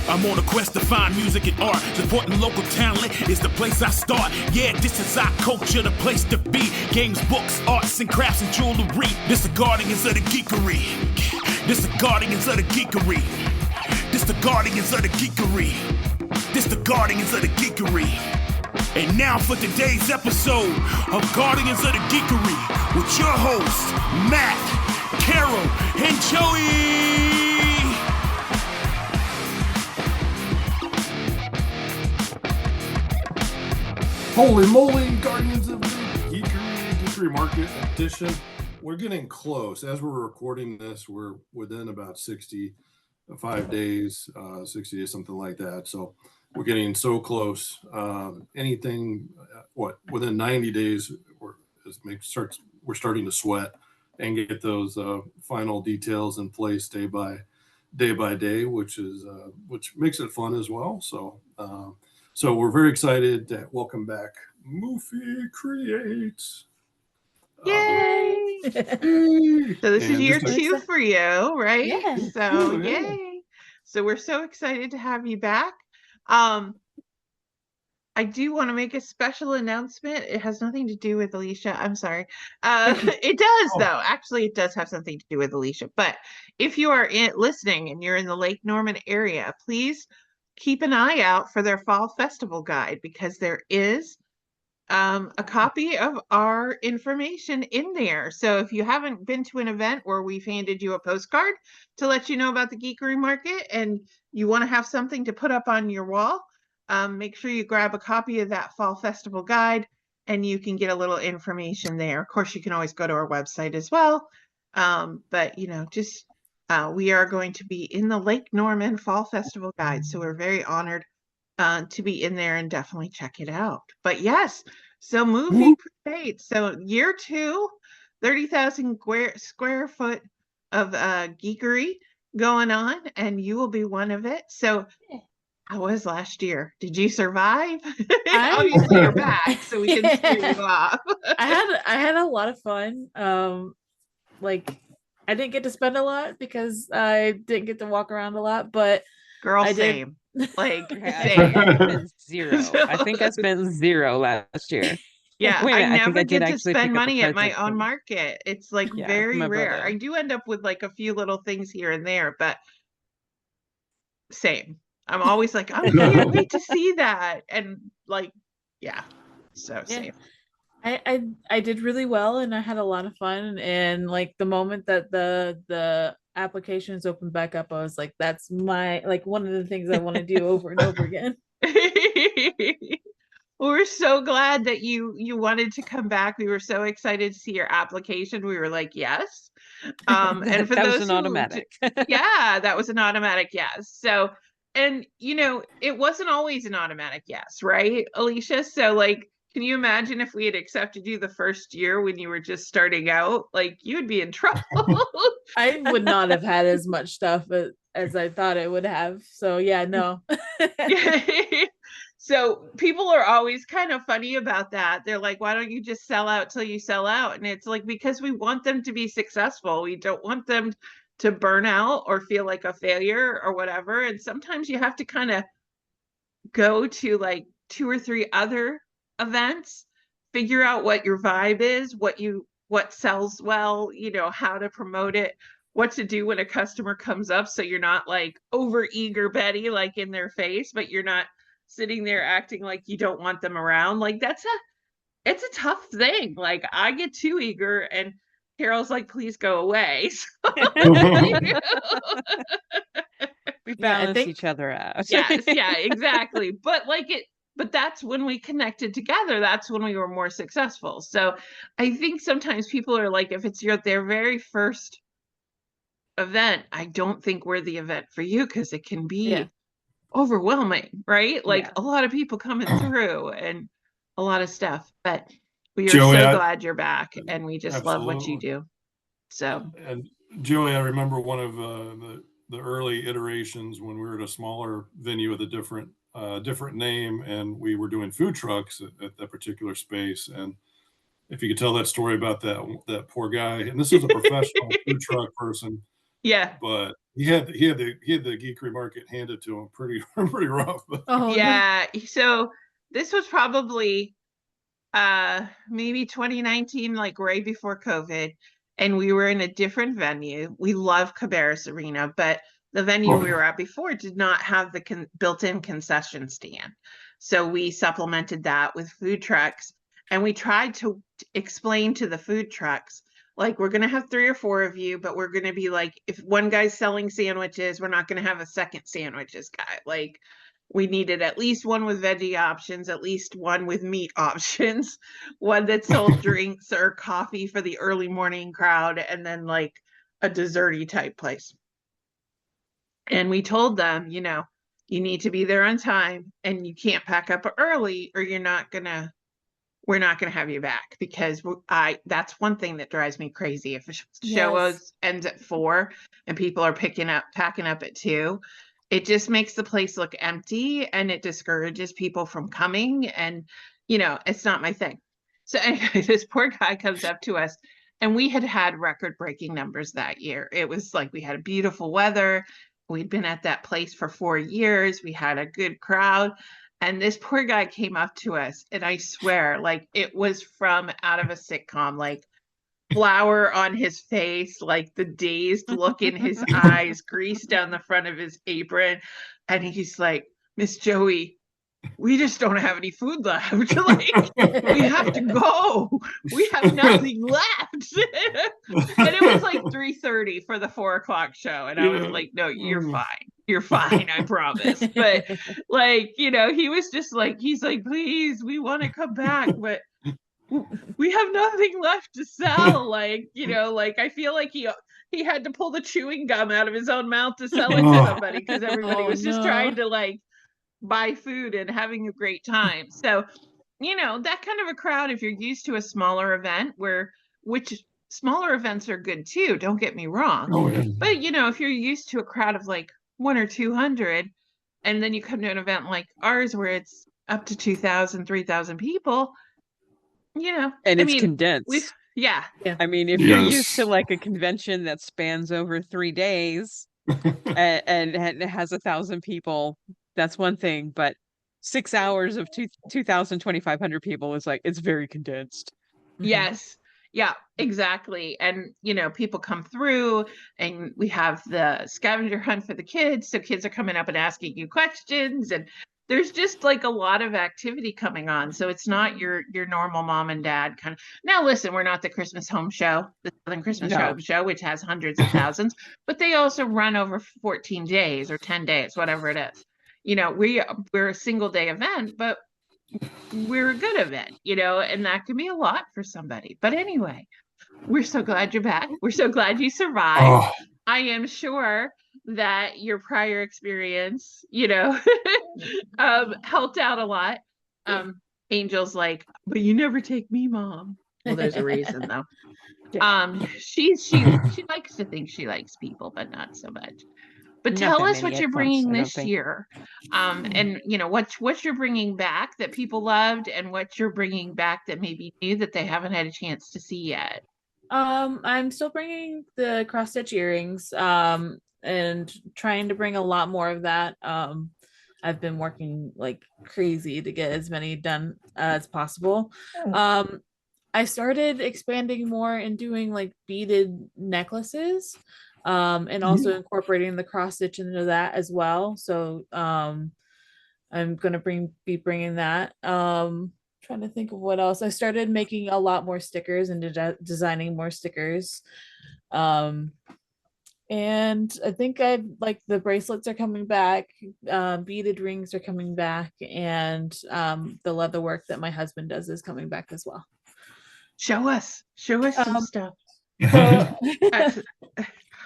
I'm on a quest to find music and art. Supporting local talent is the place I start. Yeah, this is our culture, the place to be. Games, books, arts and crafts and jewelry. This the guardians of the geekery. This the guardians of the geekery. This the guardians of the geekery. This the guardians of the geekery. And now for today's episode of Guardians of the Geekery with your hosts, Matt, Carol, and Joey. Holy moly, Guardians of the Geekery Market Edition. We're getting close. As we're recording this, we're within about 65 days, 60 days, something like that. So we're getting so close. Anything, within 90 days, we're starting to sweat and get those final details in place day by day, which makes it fun as well. So we're very excited to welcome back Moofy Creates. Yay! So this is year 2 for you, right? Yeah. So yay! So we're so excited to have you back. I do want to make a special announcement. It has nothing to do with Alicia. I'm sorry. It does, though. Actually, it does have something to do with Alicia. But if you are listening and you're in the Lake Norman area, please keep an eye out for their fall festival guide, because there is a copy of our information in there. So if you haven't been to an event where we've handed you a postcard to let you know about the Geekery Market and you want to have something to put up on your wall, make sure you grab a copy of that fall festival guide and you can get a little information there. Of course, you can always go to our website as well. But we are going to be in the Lake Norman Fall Festival Guide. So we're very honored to be in there, and definitely check it out. But yes, so Moofy Creates. So year 2, 30,000 square foot of geekery going on, and you will be one of it. So how was last year? Did you survive? Obviously you're back, so we can screw you off. I had a lot of fun. I didn't get to spend a lot because I didn't get to walk around a lot, but Same. Same. I spent zero. I think I spent zero last year. Yeah, I never did get to actually spend pick up a money at my present own from- market. It's like Yeah, very my rare. brother. I do end up with like a few little things here and there, but same. I'm always like, I can't wait to see that. And same. I did really well, and I had a lot of fun. And like the moment that the applications opened back up, I was like, that's my one of the things I want to do over and over again. We're so glad that you wanted to come back. We were so excited to see your application. We were like, yes. And for that those was an automatic. yeah, that was an automatic yes. So, and it wasn't always an automatic yes, right, Alicia? So can you imagine if we had accepted you the first year when you were just starting out? Like, you would be in trouble. I would not have had as much stuff as I thought I would have. So yeah, no. So people are always kind of funny about that. They're like, why don't you just sell out till you sell out? And it's like, because we want them to be successful. We don't want them to burn out or feel like a failure or whatever. And sometimes you have to kind of go to like 2 or 3 other events, figure out what your vibe is, what sells well, how to promote it, what to do when a customer comes up, so you're not like over eager Betty like in their face, but you're not sitting there acting like you don't want them around. Like it's a tough thing. Like I get too eager and Carol's like, please go away. We balance each other out. Yes, yeah, exactly. But that's when we connected together. That's when we were more successful. So I think sometimes people are like, if it's their very first event, I don't think we're the event for you, because it can be overwhelming, right? Like a lot of people coming through and a lot of stuff. But we are Joey, so glad you're back, and we just love what you absolutely. do. So, And Joey, I remember one of the early iterations when we were at a smaller venue with a different name, and we were doing food trucks at that particular space. And if you could tell that story about that poor guy, and this is a professional food truck person, yeah, but he had the Geekery market handed to him pretty rough. Oh, Yeah. So this was probably maybe 2019, like right before COVID, and we were in a different venue. We love Cabarrus Arena, but the venue we were at before did not have the built-in concession stand. So we supplemented that with food trucks, and we tried to explain to the food trucks, like, we're going to have 3 or 4 of you, but we're going to be like, if one guy's selling sandwiches, we're not going to have a second sandwiches guy. Like, we needed at least one with veggie options, at least one with meat options, one that sold drinks or coffee for the early morning crowd, and then like a desserty type place. And we told them, you know, you need to be there on time and you can't pack up early or we're not gonna have you back, because that's one thing that drives me crazy. If a show ends at 4 and people are packing up at 2, it just makes the place look empty and it discourages people from coming. And, you know, it's not my thing. So anyway, this poor guy comes up to us, and we had record-breaking numbers that year. It was like we had beautiful weather. We'd been at that place for 4 years. We had a good crowd. And this poor guy came up to us, and I swear, like, it was from out of a sitcom, like flour on his face, like the dazed look in his eyes, grease down the front of his apron. And he's like, Miss Joey, we just don't have any food left. Like, we have to go. We have nothing left. And it was like 3:30 for the 4 o'clock show. And I was like, no, you're fine. You're fine, I promise. But like, you know, he was just like, he's like, please, we want to come back, but we have nothing left to sell. Like, you know, like, I feel like he had to pull the chewing gum out of his own mouth to sell it to somebody, because everybody was just trying to like buy food and having a great time. So, you know, that kind of a crowd, if you're used to a smaller event, which smaller events are good too, don't get me wrong. But, you know, if you're used to a crowd of like 100 or 200, and then you come to an event like ours where it's up to 2,000, 3,000 people, you know, and it's condensed. Yeah. I mean, if you're used to like a convention that spans over 3 days and it has 1,000 people, that's one thing. But 6 hours of 2,000, 2,500 people is like, it's very condensed. Yes. Yeah, exactly. And, you know, people come through, and we have the scavenger hunt for the kids. So kids are coming up and asking you questions, and there's just like a lot of activity coming on. So it's not your normal mom and dad kind of. Now, listen, we're not the Christmas home show, the Southern Christmas home show, which has hundreds of thousands, but they also run over 14 days or 10 days, whatever it is. You know, we're a single day event, but we're a good event, you know, and that can be a lot for somebody. But anyway, we're so glad you're back. We're so glad you survived. I am sure that your prior experience, you know, helped out a lot. Angel's like, but you never take me, Mom. Well, there's a reason though. She likes to think she likes people, but not so much. But tell us what you're bringing this year, and you know what you're bringing back that people loved, and what you're bringing back that maybe new that they haven't had a chance to see yet. I'm still bringing the cross stitch earrings, and trying to bring a lot more of that. I've been working like crazy to get as many done as possible. I started expanding more and doing like beaded necklaces. And also incorporating the cross stitch into that as well. So I'm gonna be bringing that. Trying to think of what else. I started making a lot more stickers and designing more stickers. And I think like the bracelets are coming back, beaded rings are coming back, and the leather work that my husband does is coming back as well. Show us some stuff. So,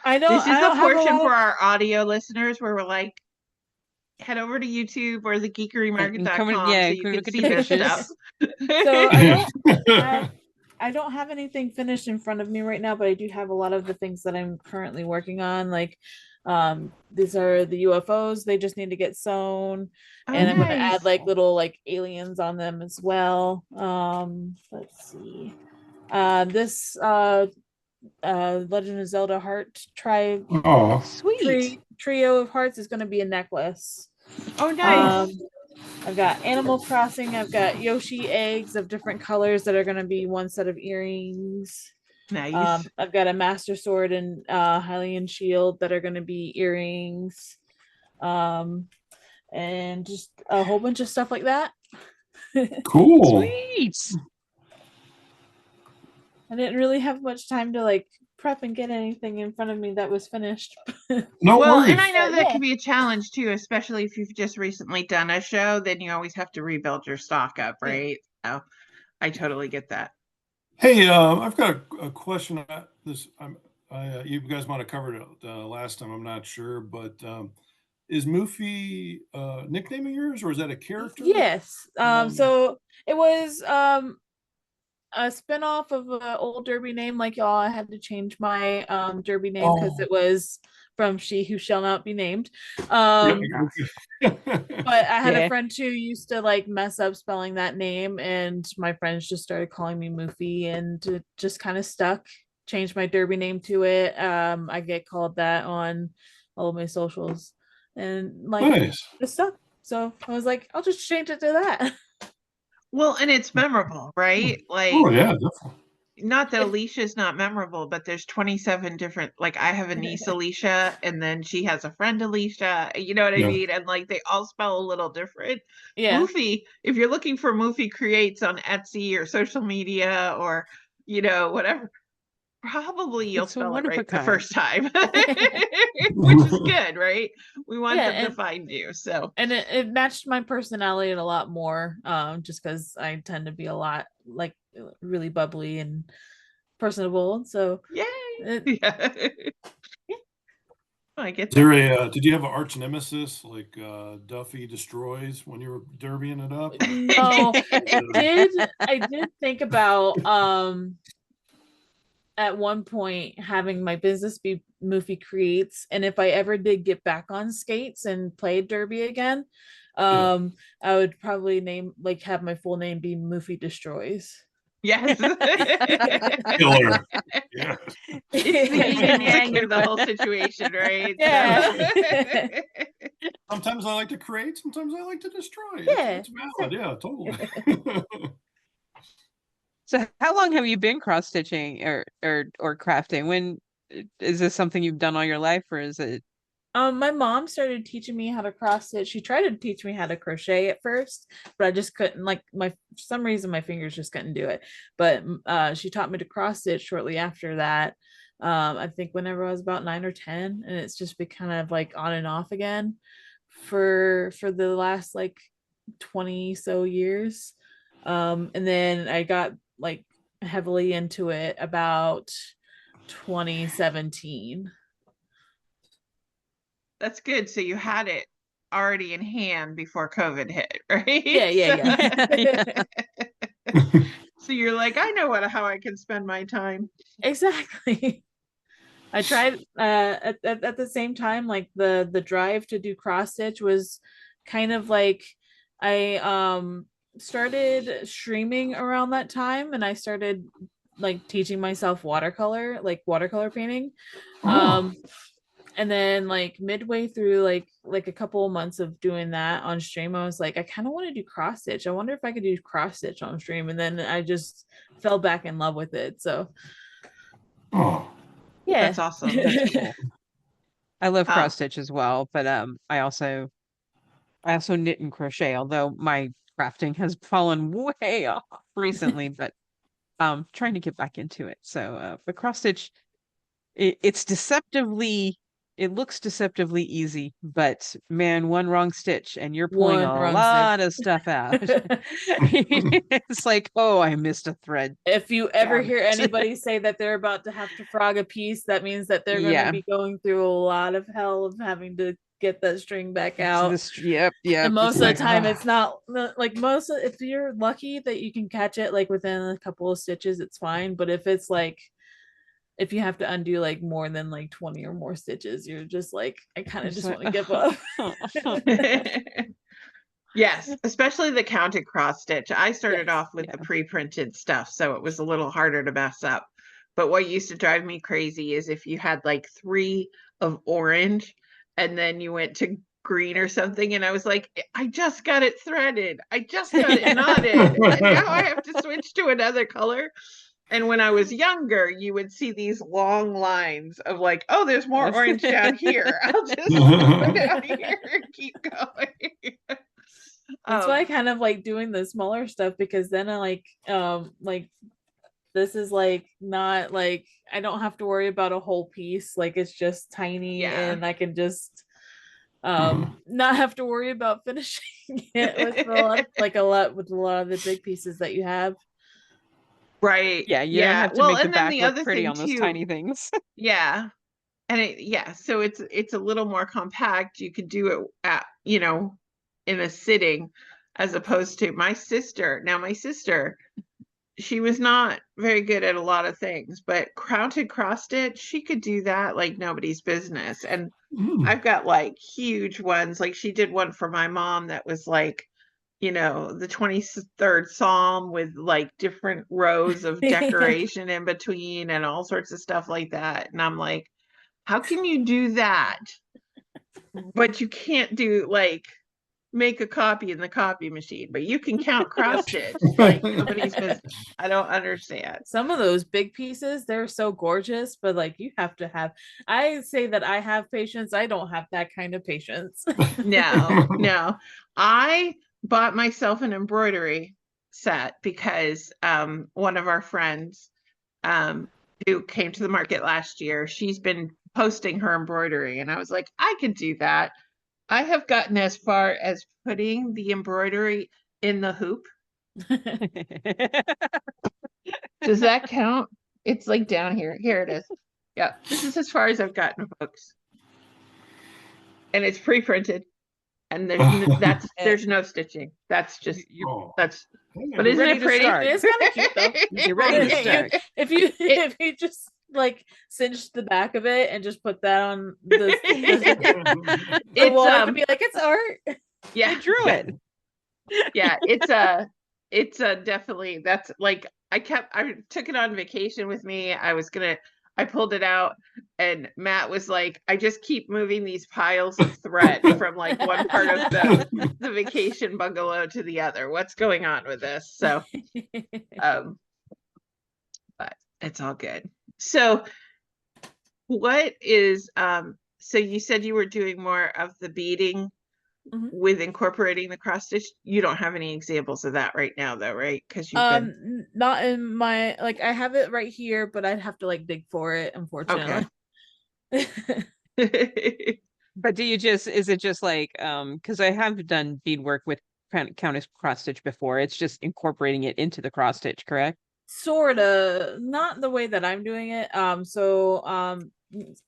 This is the portion for our audio listeners where we're like, head over to YouTube or the geekerymarket.com so you can see this stuff. So I don't have anything finished in front of me right now, but I do have a lot of the things that I'm currently working on. Like, these are the UFOs. They just need to get sewn. And I'm going to add like little like aliens on them as well. Let's see. This Legend of Zelda heart tribe Oh, Sweet. trio of hearts is going to be a necklace. Oh, nice. I've got Animal Crossing. I've got Yoshi eggs of different colors that are going to be one set of earrings. Nice. I've got a Master Sword and Hylian Shield that are going to be earrings. And just a whole bunch of stuff like that. cool. Sweet. I didn't really have much time to like prep and get anything in front of me that was finished. No Well, worries. and I know that Yeah. can be a challenge too, especially if you've just recently done a show, then you always have to rebuild your stock up, Yeah. right? So I totally get that. Hey, I've got a question. You guys might have covered it last time. I'm not sure, but is Moofy a nickname of yours, or is that a character? Yes. So it was a spinoff of an old Derby name like y'all. I had to change my Derby name because Oh. it was from She Who Shall Not Be Named. Yep. But I had Yeah. a friend who used to like mess up spelling that name, and my friends just started calling me Moofy, and it just kind of stuck. Changed my Derby name to it. I get called that on all of my socials, and like Nice. it stuck. So I was like, I'll just change it to that. Well, and it's memorable, right? Like, Oh yeah, definitely. not that Alicia's not memorable, but there's 27 different, like I have a niece, Alicia, and then she has a friend, Alicia, you know what I Yeah. mean? And like they all spell a little different. Yeah. Moofy, if you're looking for Moofy Creates on Etsy or social media or, whatever, probably you'll It's a spell one it of a right the kind. first time, which is good, right? We want Yeah, them to and- find you. So, And it matched my personality a lot more, just because I tend to be a lot like really bubbly and personable. So yay. it, Yeah. I get Is there that. did you have an arch nemesis like Duffy destroys when you were derbying it up? no, I did think about at one point having my business be Moofy Creates, and if I ever did get back on skates and play derby again, I would probably have my full name be Moofy Destroys. Yes. Killer. Yeah. It's the yin and yang of the whole situation, right? Yeah. So- Sometimes I like to create, sometimes I like to destroy. Yeah, It's valid. Yeah, totally. So how long have you been cross stitching or crafting? When is this something you've done all your life, or is it? My mom started teaching me how to cross stitch. She tried to teach me how to crochet at first, but I just couldn't, for some reason my fingers just couldn't do it. But she taught me to cross stitch shortly after that. I think whenever I was about 9 or 10, and it's just been kind of like on and off again for the last like 20 so years. And then I got like heavily into it about 2017. That's good. So you had it already in hand before COVID hit, right? Yeah. So you're like, I know how I can spend my time. Exactly. I tried at the same time, like the drive to do cross stitch was kind of like I started streaming around that time, and I started like teaching myself watercolor painting. Oh. And then like midway through like a couple of months of doing that on stream, I was like, I kind of want to do cross stitch. I wonder if I could do cross stitch on stream. And then I just fell back in love with it. So Oh. yeah, That's awesome. That's cool. I love Ah. cross stitch as well, but I also knit and crochet, although my crafting has fallen way off recently, but trying to get back into it. So but cross stitch, it looks deceptively easy, but man, one wrong stitch and you're pulling one a wrong lot stitch. of stuff out. It's like, oh, I missed a thread. If you ever Damn hear it. anybody say that they're about to have to frog a piece, that means that they're going Yeah. to be going through a lot of hell of having to get that string back out. Yep. And most It's of the like, time, ah. it's not like if you're lucky that you can catch it like within a couple of stitches, it's fine. But if it's like, if you have to undo like more than like 20 or more stitches, you're just like, I kind of it's just like, want to give up. Yes, especially the counted cross stitch. I started Yes, off with yeah. the pre-printed stuff, so it was a little harder to mess up. But what used to drive me crazy is if you had like 3 of orange and then you went to green or something, and I was like, I just got it threaded. I just got it knotted. And now I have to switch to another color. And when I was younger, you would see these long lines of like, oh, there's more orange down here. I'll just go down here and keep going. That's why I kind of like doing the smaller stuff, because then I like this is like not like I don't have to worry about a whole piece. Like it's just tiny, Yeah. and I can just not have to worry about finishing it with a lot with a lot of the big pieces that you have. Right. Yeah, you don't have to Well, make the and then back the look other pretty thing on those too, tiny things. yeah. And so it's a little more compact. You could do it at, in a sitting, as opposed to my sister. Now my sister, she was not very good at a lot of things, but crowned cross stitch, she could do that like nobody's business. And I've got like huge ones. Like she did one for my mom that was like, the 23rd Psalm with like different rows of decoration in between and all sorts of stuff like that. And I'm like, how can you do that? But you can't do like make a copy in the copy machine, but you can count cross stitch like nobody's business. I don't understand. Some of those big pieces, they're so gorgeous, but like you have to have, I say that I have patience. I don't have that kind of patience. No. I bought myself an embroidery set because one of our friends who came to the market last year, she's been posting her embroidery, and I was like, I could do that. I have gotten as far as putting the embroidery in the hoop. Does that count? It's like down here. Here it is. Yeah, this is as far as I've gotten, folks. And it's pre-printed, and there's no stitching. That's just that's. But isn't it pretty? It's kind of cute though. You're ready to start. If you just like cinch the back of it and just put that on the wall, I can be like, it's art. Yeah, you drew it. Yeah, it's definitely, that's like, I took it on vacation with me. I pulled it out, and Matt was like, I just keep moving these piles of thread from like one part of the vacation bungalow to the other. What's going on with this? So, but it's all good. So what is, so you said you were doing more of the beading with incorporating the cross stitch. You don't have any examples of that right now though, right? Because you've been not in my, like I have it right here, but I'd have to like dig for it, unfortunately. Okay. But is it just like, because I have done bead work with Countess cross stitch before. It's just incorporating it into the cross stitch, correct? Sort of, not the way that I'm doing it.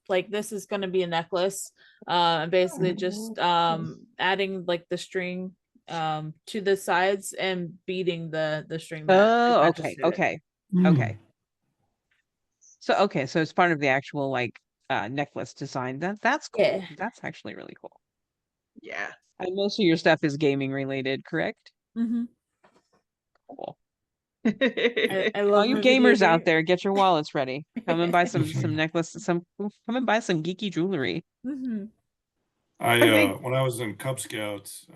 Like this is going to be a necklace, basically just adding like the string to the sides and beading the string that okay. So it's part of the actual like necklace design. That's cool. Yeah. That's actually really cool. Yeah. And most of your stuff is gaming related, correct? Cool. I love all you gamers out there, get your wallets ready. Come and buy some necklaces. Come and buy some geeky jewelry. When I was in Cub Scouts,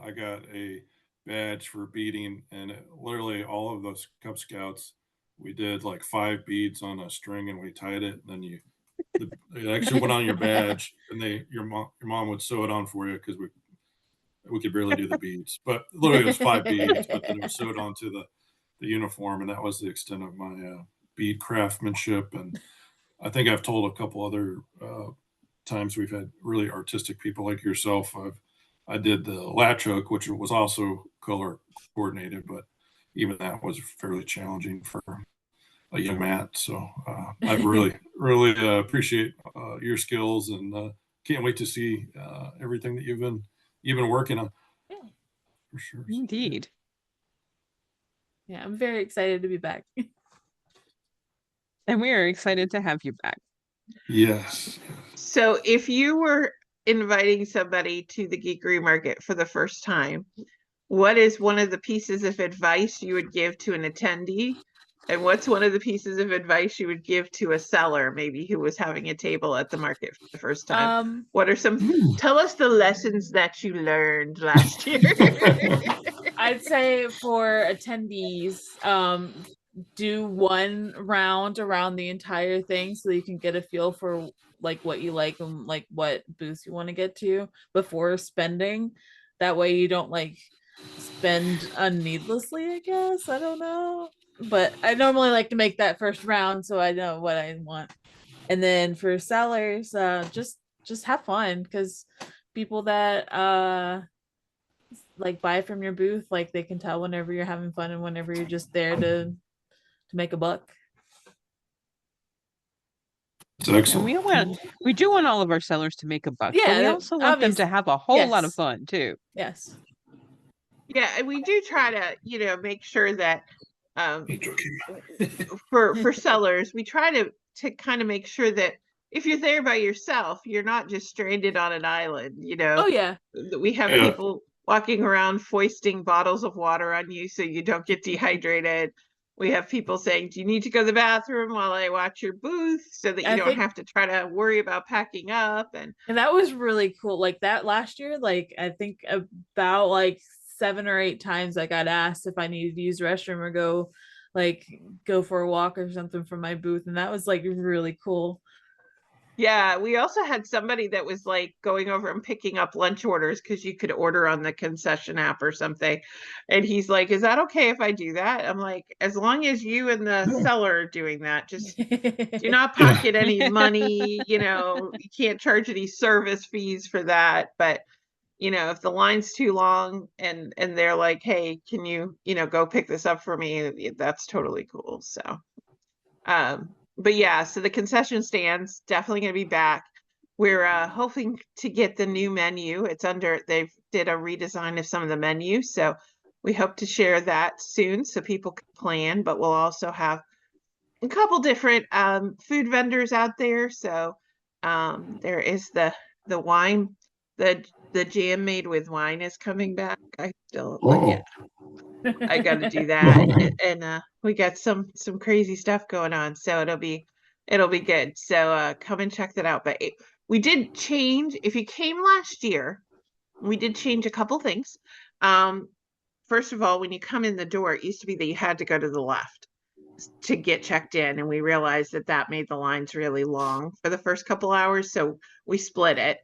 I got a badge for beading, and literally all of those Cub Scouts, we did like 5 beads on a string, and we tied it. And then it actually went on your badge, and your mom would sew it on for you because we could barely do the beads, but literally it was 5 beads, but then it was sewed onto the uniform, and that was the extent of my bead craftsmanship. And I think I've told a couple other times we've had really artistic people like yourself. I did the latch hook, which was also color coordinated, but even that was fairly challenging for a young Matt. So I really appreciate your skills, and can't wait to see everything that you've been working on. For sure. Indeed. Yeah, I'm very excited to be back. And we are excited to have you back. Yes. So if you were inviting somebody to the Geekery market for the first time, what is one of the pieces of advice you would give to an attendee And what's one of the pieces of advice you would give to a seller, maybe who was having a table at the market for the first time? What are some, tell us the lessons that you learned last year. I'd say for attendees, do one round around the entire thing so you can get a feel for like what you like and like what booths you want to get to before spending. That way you don't like spend unneedlessly, I guess. I don't know. But I normally like to make that first round so I know what I want. And then for sellers, just have fun, because people that like buy from your booth, like they can tell whenever you're having fun and whenever you're just there to make a buck. It's excellent. And we do want all of our sellers to make a buck, but Yeah, we also want them to have a whole lot of yes. fun too. Yes. Yeah, and we do try to, make sure that for sellers, we try to kind of make sure that if you're there by yourself, you're not just stranded on an island, Oh yeah. We have people walking around foisting bottles of water on you so you don't get dehydrated. We have people saying, do you need to go to the bathroom while I watch your booth, so that you don't have to try to worry about packing up. And that was really cool. Like that last year, like I think about like 7 or 8 times I got asked if I needed to use the restroom or go for a walk or something from my booth. And that was like really cool. Yeah, we also had somebody that was like going over and picking up lunch orders, because you could order on the concession app or something. And he's like, is that okay if I do that? I'm like, as long as you and the seller are doing that, just do not pocket any money. You can't charge any service fees for that. But, if the line's too long and they're like, hey, can you, go pick this up for me? That's totally cool. So, but yeah, so the concession stands definitely going to be back. We're hoping to get the new menu. They did a redesign of some of the menus, so we hope to share that soon so people can plan. But we'll also have a couple different food vendors out there. So there is the wine, the jam made with wine is coming back. I still I got to do that. And we got some crazy stuff going on, so it'll be good. So come and check that out. But we did change. If you came last year, we did change a couple things. First of all, when you come in the door, it used to be that you had to go to the left to get checked in, and we realized that made the lines really long for the first couple hours, so we split it.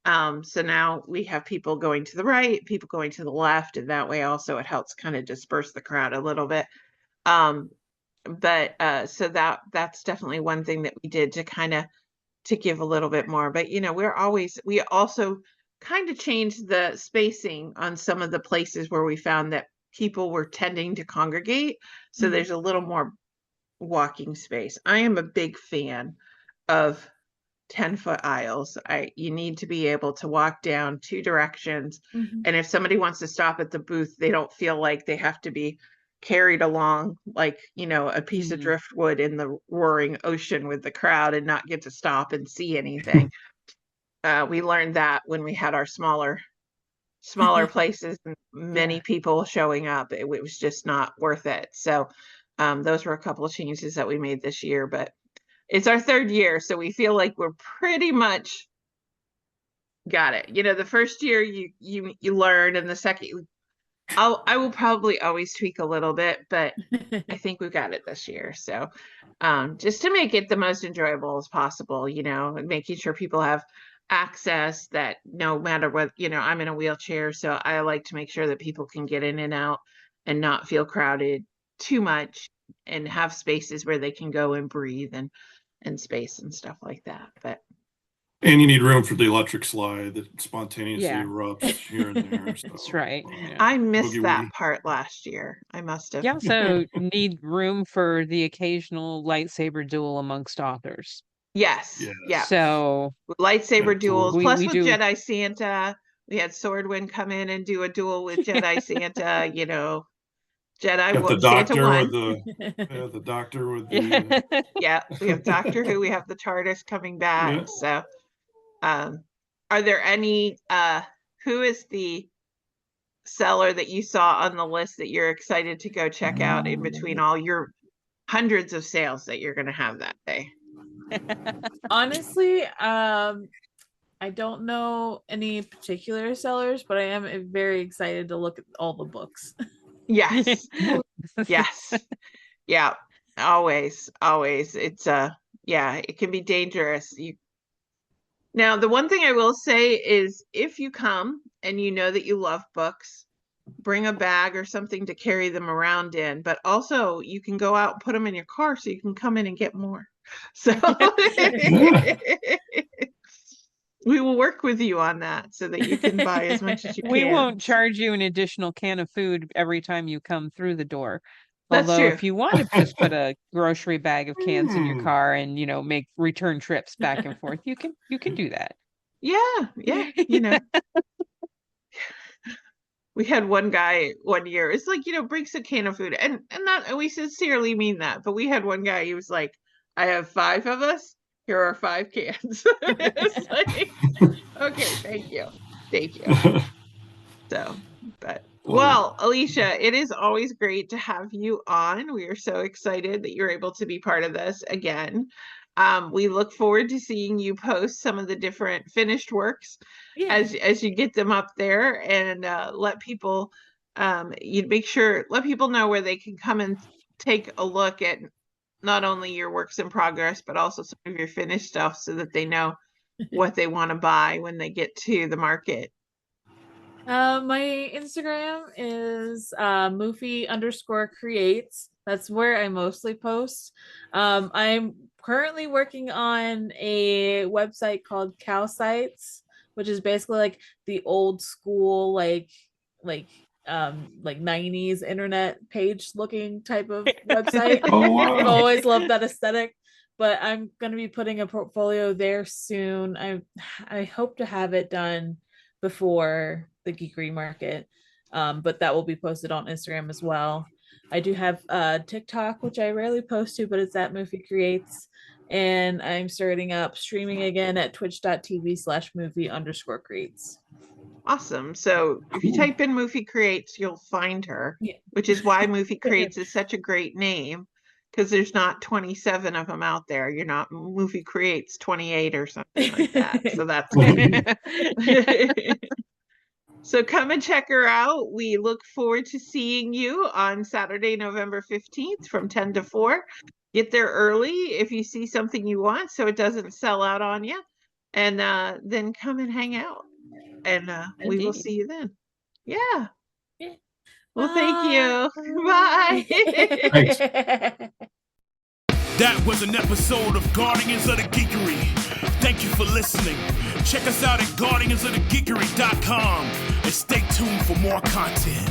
So now we have people going to the right, people going to the left, and that way also it helps kind of disperse the crowd a little bit. But so that's definitely one thing that we did to give a little bit more. But we also kind of changed the spacing on some of the places where we found that people were tending to congregate. So there's a little more walking space. I am a big fan of 10-foot aisles. You need to be able to walk down 2 directions. And if somebody wants to stop at the booth, they don't feel like they have to be carried along like, a piece of driftwood in the roaring ocean with the crowd and not get to stop and see anything. We learned that when we had our smaller places and many people showing up, it was just not worth it. So those were a couple of changes that we made this year, but it's our 3rd year, so we feel like we're pretty much got it. The first year you learn, and the second I will probably always tweak a little bit, but I think we got it this year. So just to make it the most enjoyable as possible, and making sure people have access, that no matter what, I'm in a wheelchair, so I like to make sure that people can get in and out and not feel crowded too much, and have spaces where they can go and breathe and space and stuff like that. And you need room for the electric slide that spontaneously erupts here and there. So, That's right. I missed that part last year. I must have. You also need room for the occasional lightsaber duel amongst authors. Yes. Yeah. So lightsaber duels. We Plus with do... Jedi Santa, we had Swordwind come in and do a duel with Jedi Santa. Jedi. Got the doctor with the doctor with the. We have Doctor Who. We have the TARDIS coming back. So, are there any? Who is the seller that you saw on the list that you're excited to go check out in between all your hundreds of sales that you're going to have that day. Honestly, I don't know any particular sellers, but I am very excited to look at all the books. Yes. Yes. Yeah. Always. It's yeah, it can be dangerous. Now, the one thing I will say is if you come and you know that you love books, bring a bag or something to carry them around in, but also you can go out and put them in your car so you can come in and get more. So we will work with you on that so that you can buy as much as you We can. won't charge you an additional can of food every time you come through the door. That's Although true. if you want to just put a grocery bag of cans in your car and, you know, make return trips back and forth, you can do that. Yeah, you know. We had one guy one year, it's like, brings a can of food and we sincerely mean that, but we had one guy, he was like, I have 5 of us, here are 5 cans. It's like, okay, thank you. So, but well, Alicia, it is always great to have you on. We are so excited that you're able to be part of this again. We look forward to seeing you post some of the different finished works as you get them up there, and let people let people know where they can come and take a look at not only your works in progress, but also some of your finished stuff so that they know what they want to buy when they get to the market. My Instagram is Moofy_creates. That's where I mostly post. I'm currently working on a website called Cow Sites, which is basically like the old school, like 90s internet page looking type of website. Oh, wow. I've always loved that aesthetic, but I'm going to be putting a portfolio there soon. I hope to have it done before the Geekery market, but that will be posted on Instagram as well. I do have TikTok, which I rarely post to, but it's at Moofy Creates, and I'm starting up streaming again at twitch.tv/Moofy_creates. Awesome. So if you type in Moofy Creates, you'll find her, which is why Moofy Creates is such a great name, because there's not 27 of them out there. You're not Moofy Creates 28 or something like that. So that's good. So come and check her out. We look forward to seeing you on Saturday, November 15th from 10 to 4. Get there early if you see something you want so it doesn't sell out on you. And then come and hang out. And we will see you then. Yeah. Well, thank you. Bye. Thanks. That was an episode of Guardians of the Geekery. Thank you for listening. Check us out at guardiansofthegeekery.com and stay tuned for more content.